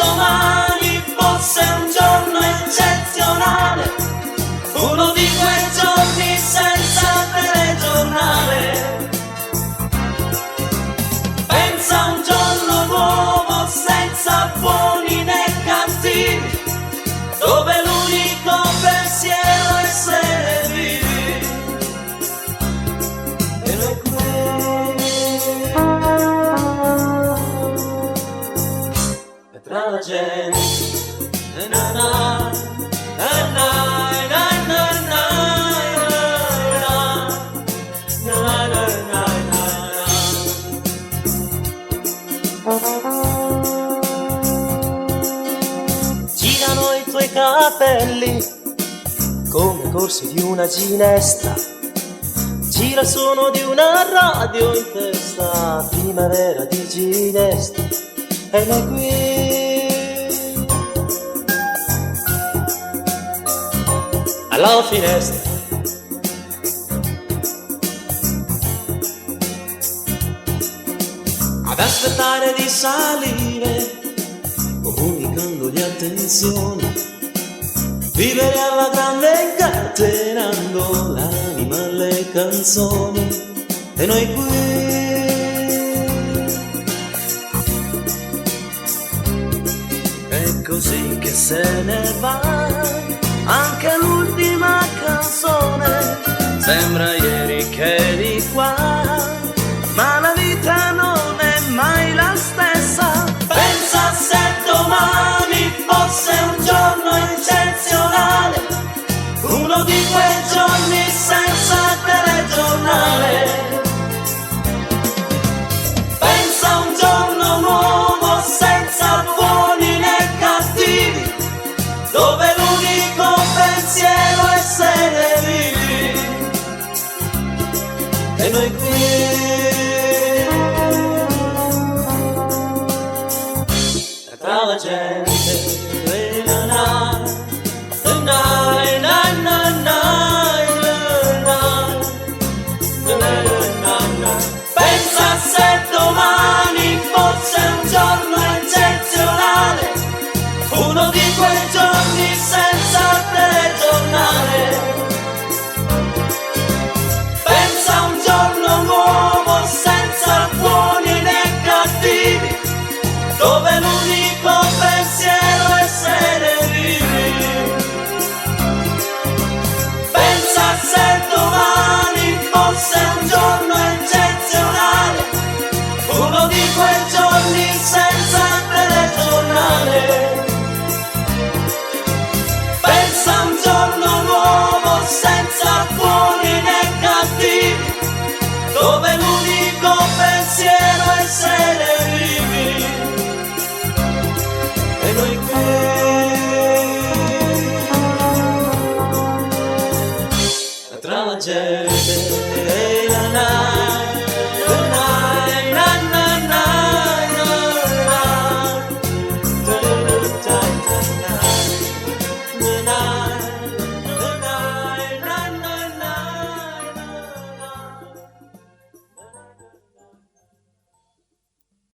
domani fosse un giorno eccezionale, uno di quei giorni senza telegiornale. Pensa a un giorno nuovo senza buoni né cattivi, dove l'unico pensiero è essere vivi. E noi qui, e tra la gente, na na, na na, na na, na na, na na, girano i tuoi capelli come corsi di una ginestra, gira il suono di una radio in testa, primavera di ginestra. E noi qui alla finestra, ad aspettare di salire, comunicando le attenzioni, vivere alla grande incatenando l'anima alle canzoni. E noi qui è così che se ne va anche l'ultima canzone, sembra ieri che eri qua, ma la vita non è mai la stessa. Pensa se domani fosse un giorno eccezionale, uno di quei giorni senza telegiornale. Pensa a un giorno nuovo senza buoni né cattivi, dove l'unico pensiero è essere vivi. E noi qui tra la gente, na na, na na, na na, na na. Pensa se domani fosse un giorno eccezionale, uno di quei giorni senza telegiornale. Pensa a un giorno nuovo senza buoni né cattivi, dove l'unico pensiero è essere vivi. Pensa se domani fosse un giorno eccezionale, uno di quei giorni senza telegiornale. Pensa a un giorno nuovo senza buoni né cattivi, dove l'unico pensiero è essere vivi. E noi qui tra la gente, na na,